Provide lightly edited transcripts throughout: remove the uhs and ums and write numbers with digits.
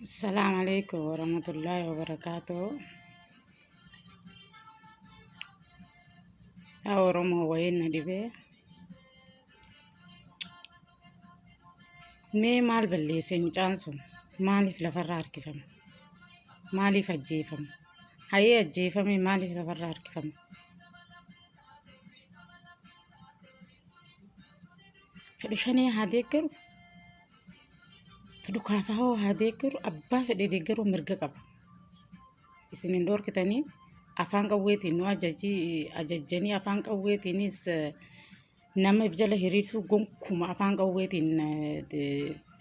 السلام عليكم ورحمة الله وبركاته. oromo wayna dibe me mal balle sen chansu malif la farar kifam malif ajifam haye ajifam malif la farar kifam fedishani hadeker fedu kafaho hadeker abba fede degeru mirga qab isinin dor kitani afaan qawweetiin nu ajajjanii afaan qawweetiinis nama ibjala hiriirsu gonkuma afaan qawweetiin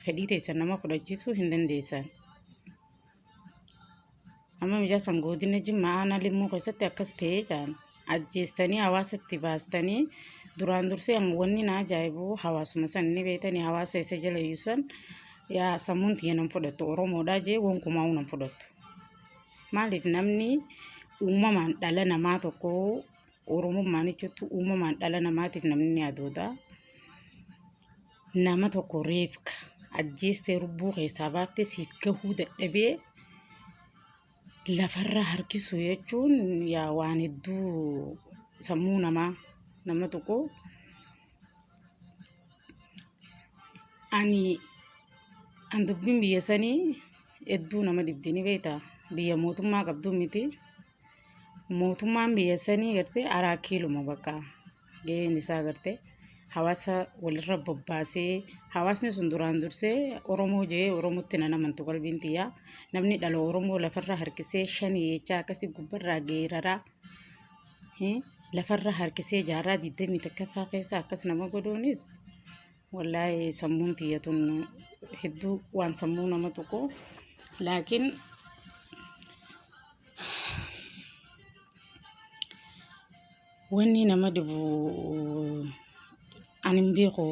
fedhii teessan nama fudhachiisuu hin dandeessan. Amma mijaasa sangoodina jimmaa aanaa limmuu keessatti akkas ta'ee jaan ajjeestanii hawaasatti baastanii duraan dursee wanni na ajaa'ibu hawaasuma san ni beetanii hawaasa isa jala yuusan yaa sammuun tiyyanan fudhattu Oromoodhaa jee gonkumaa unan fudhattu. Maaliif namni uumamaan dhala namaa tokko Oromummaan jechuutu uumamaan dhala namaatiif namni ni adooda. Nama tokko reefka ajjeestee rubbuu keessaa baaftee siif gahuu dadhabee lafarra harkisu jechuun yaa waan hedduu sammuu nama tokko an dubbiin biyya sanii hedduu nama dibdini beekta. Biyya mootummaa qabdu miti. Mootummaan biyya sanii gartee araa kiiluma bakka gaheen isaa gartee hawaasa walirra bobbaasee hawaasni sun duraan dursee Oromoo jee Oromootti nan amantu qalbiin tiyyaa namni dhala Oromoo lafarra harkisee shanii jechaa akkasii gubbarraa geeraraa lafarra harkisee jaarraa 21ffaa keessa akkas nama godhuunis wallaahi sammuun tiyyatun hedduu waan sammuu nama tokko laakiin wanni nama dibu anin beeku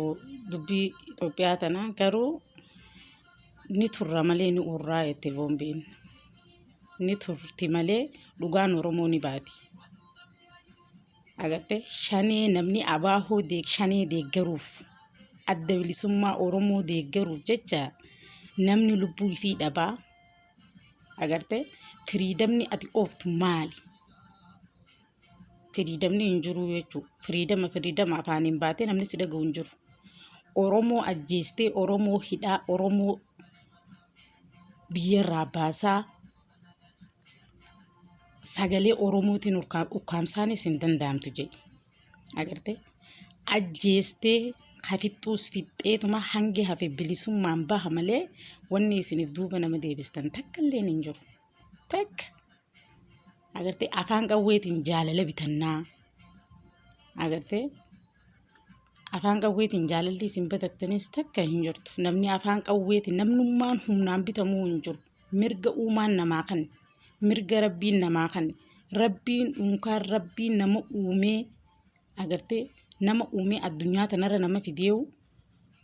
dubbii Itoophiyaa tana garuu ni turra malee ni urraa itti boombiin ni turti malee dhugaan Oromoo ni baati. Agartee shanii namni abaahoo shanii deeggaruuf adda bilisummaa Oromoo deeggaruuf jecha namni lubbuu fi dhabaa agartee firiidamni ati ooftu maali? Firiidamni hin jiru jechuudha. Firiidama afaaniin baatee namni si dhaga'u hin jiru. Oromoo ajjeestee Oromoo hidhaa Oromoo biyyarraa baasaa sagalee Oromootiin ukkaamsaanis hin danda'amtu jedhe. Agartee ajjeestee hafixuus fixxeetuma hangi hafe bilisummaan baha malee wanni isiniif duuba nama deebistan takka illee hin jiru. Takka. Agartee afaan qawweetiin jaalala bitannaa. Agartee afaan qawweetiin jaalalli isin bitattanis takka hin jirtu. Namni afaan qawweetiin namnummaan humnaan bitamuu hin jiru. Mirga uumaan namaa kan mirga rabbiin namaa kan rabbiin dhuunkaan rabbiin nama uumee agartee nama uumee addunyaa tanarra nama fideewu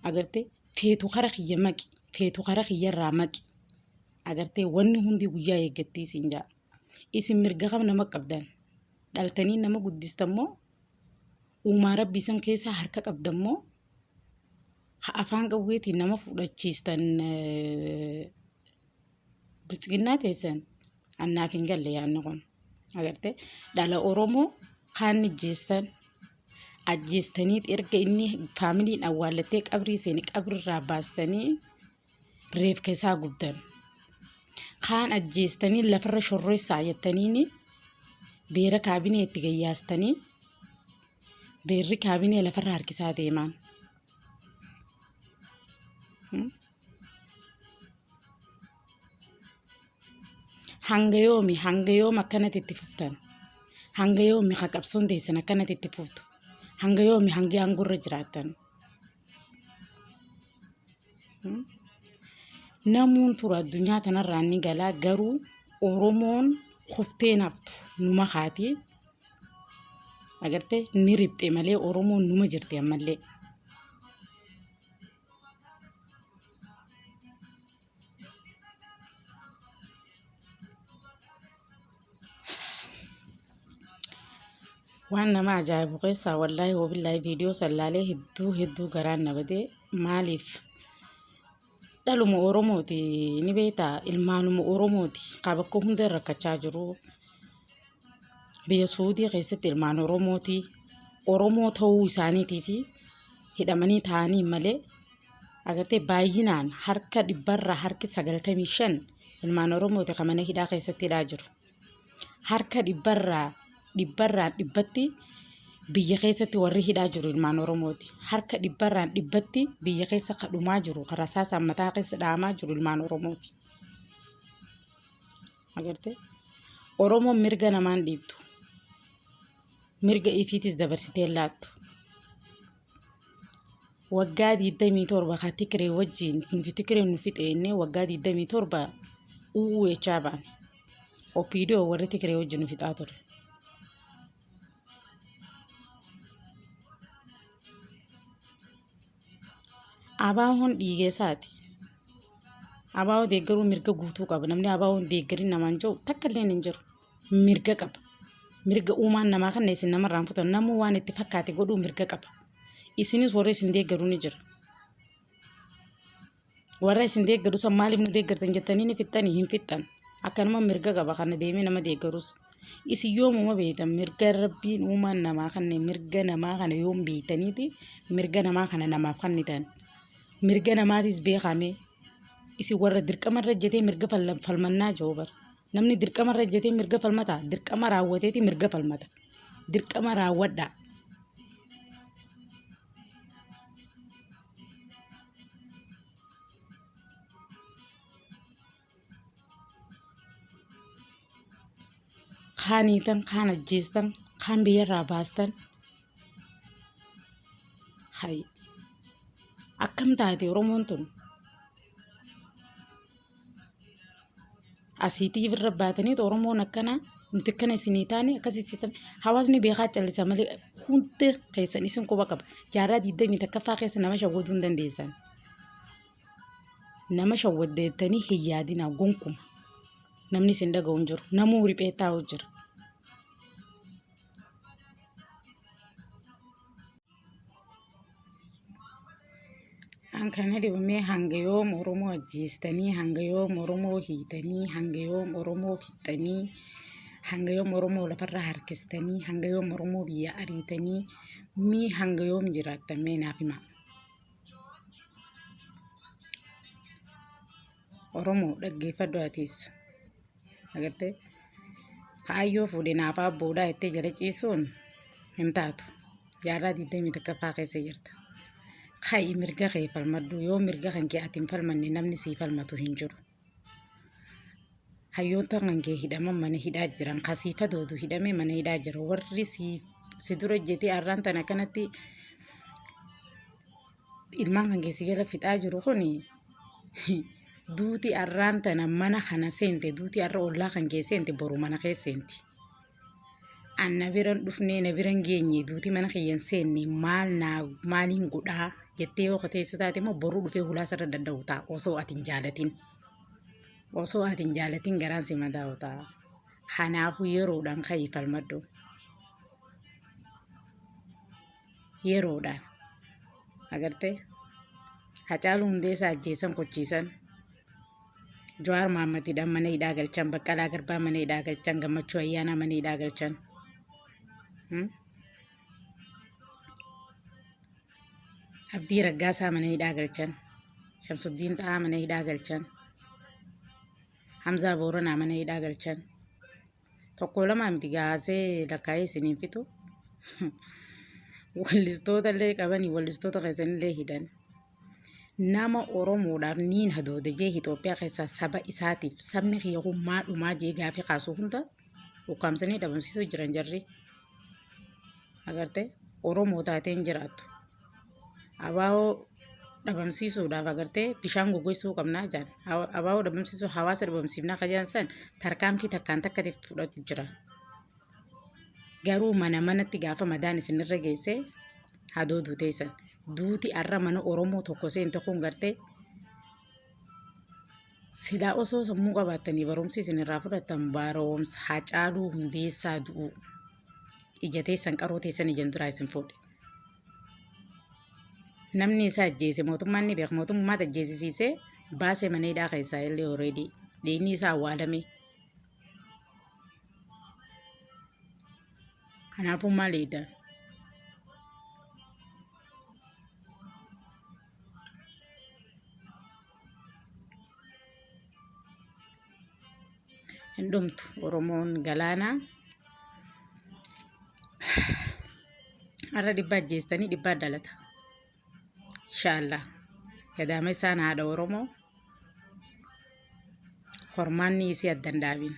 agartee feetu kara kiyya maqi feetu kara kiyyarraa maqi agartee wanni hundi guyyaa eeggattii siin jaa. Isin mirga kam nama qabdan dhaltanii nama guddistammoo uumaa rabbii san keessaa harka qabdammoo afaan qawweetiin nama fudhachiistan bilchiginnaa teessan annaaf hin galle yaanna kun agartee dhala Oromoo kaan ajjeestanii erga inni faamiliin awwaallattee qabrii seeni qabrirraa baastanii reefka isaa gubdan. Kaan ajjeestanii lafarra shorroessaa ayyattanii beera kaabinee itti gayyaastanii beerri kaabinee lafarra harkisaa deemaan. Hanga yoom akkanatti itti fuftan? Hanga yoomi qabsoon teessan akkanatti itti fuftu? Hanga yoomi hangi aangurra jiraattan? Namuun tura addunyaa tanarraa ni galaa garuu Oromoon kuftee naftu numa haati agartee ni ribxe malee Oromoon numa jirti ammallee. Waan nama ajaa'ibu keessaa wallaahi wabillahi viidiyoo sallaalee hedduu garaan na badee maaliif dhaluma Oromooti ni beektaa ilmaanuma Oromooti bakka hunda rakkachaa jiru biyya Suudii keessatti ilmaan Oromooti Oromoo ta'uu isaaniitii fi hidhamanii taa'anii malee agartee baay'inaan harka 95 ilmaan Oromooti kan mana hidhaa keessatti hidhaa jiru harka 100tti biyya keessatti warri hidhaa jiru ilmaan Oromooti harka 100tti biyya keessa kadhumaa jiru karasaa sammataa keessa dhaamaa jiru ilmaan Oromooti agartee Oromoon mirga namaan dhiibdu mirga ifiitis dabarsitee laattu waggaa 27 kan Tigree wajjin Tigree nu fixeenne waggaa 27 uwwechaa baane Opiidoo warri Tigree wajjin nu fixaa ture Abaawoon dhiigeessaati Abaawoo deeggaruu mirga guutuu qaba namni abaawoon deeggarin namaan jiru takka illee hin jiru mirga qaba mirga uumaan namaa kan isin namarraan futan namuu waan itti fakkaate godhuu mirga qaba isinis warra isin deeggaru ni jira warra isin deeggaru san maaliif nu deeggartan jettanii ni fixxanii hin fixxan akkanuma mirga qaba kana deemee nama deeggarus isin yoomuma beektan mirga rabbiin uumaan namaa kan mirga namaa kana yoom beektaniiti mirga namaa kana namaaf kannitan mirga namaatis beekame isi warra dirqamarra jetee mirga falmannaa joobar namni dirqamarra jetee mirga falmata dirqama raawwateeti mirga falmata dirqama raawwadha kaaniitan kaan ajjeestan kaan biyyarraa baastan hay akkam taate Oromoon tun asiitii birra baatanii Oromoon akkana nuti akkana isinii taane akkasitti hawaasni beekaa callisa malee hundi keessan isin quba qaba jaarraa 20 takkaffaa keessa nama shawwaduu hin dandeessan nama shawwaddeettanii hin yaadinaa gonkuma namni isin dhaga'u hin jiru namuu riphee taa'u jira Kana dhibamee hanga yoom Oromoo ajjeestanii hanga yoom Oromoo hiitanii hanga yoom Oromoo fixxanii hanga yoom Oromoo lafarraa harkistanii hanga yoom Oromoo biyya ariitanii mii hanga yoom jiraattan mee naaf himaa Oromoo dhaggeeffadhu atiis agartee kaayyoo fuudhee naafaa boodhaa ittee jala ciisuun hin taatu jaarraa 20 takkaffaa keessa jirta kayii mirga kee falmadhu yoo mirga kan kee atiin falmanne namni sii falmatu hin jiru hayyoota kan kee hidhaman mana hidhaa jiran kasiifa doodu hidhamee mana hidhaa jira warri si dura jetee arraan tana kanatti ilmaan kan kee si jala fixaa jiru kuni duuti arraan tana mana kana seente duuti arra ollaa kan kee seente boru mana kee seenti anna biran dhufnee na biran geenye duuti mana kiyyan seenne maaliin godhaa jettee yoo teessu taate immoo boruu dhufee hulaa sarra danda'u ta'a osoo atin jaalatin garaan si madaa'u ta'a kanaafuu yeroodhaan kayii falmadhu yeroodhaan agartee Hacaaluu Hundeessaa ajjeesan kochiisan Jawaar Mahammadiidhaan mana hidhaa galchan Baqqalaa Garbaa mana hidhaa galchan Gammachuu Ayyaanaa mana hidhaa galchan Abdii Raggaasaa mana hidhaa galchan Shamsuddiin Xahaa mana hidhaa galchan Hamzaa Booranaa mana hidhaa galchan tokko lama miti gaasee lakkaa'ee isiniin fixu wallistoota illee qabanii wallistoota keessanillee hidhan nama Oromoodhaaf niin hadoode jee Itoophiyaa keessaa saba isaatiif sabni hiyyummaa dhumaa jee gaafii kaasuu hunda ukkaamsanii dhabamsiisuu jiran jarri agartee Oromoo taateen jiraattu abaa'oo dhabamsiisuudhaaf agartee bishaan gogoysuu qabnaa jaan abaa'oo dhabamsiisuu hawaasa dhabamsiifnaa kajaan san tarkaanfii takkaan takkatiif fudhatu jira garuu manatti gaafa madaan isinirra geesse hadooduu teessan duuti arra mana Oromoo tokko seente kun gartee silaa osoo sammuu qabaattanii barumsi isinirraa fudhatan barumsa Hacaaluu Hundeessaa du'u ija teessan qaroo teessan ijaan duraa isin fuudhe namni isaa ajjeese mootummaan ni beeka mootummaa ajjeesisiisee baasee maneedhaa keessaa illee already dhiigni isaa awwaalame. Kanaafuu maal eedan? Hindumtu Oromoon galaanaa har'a dhibbaa ajjeestanii dhibbaa dhalata. Inshallah gadaama isaan haadha Oromoo hormaanni isii addan dhaabin.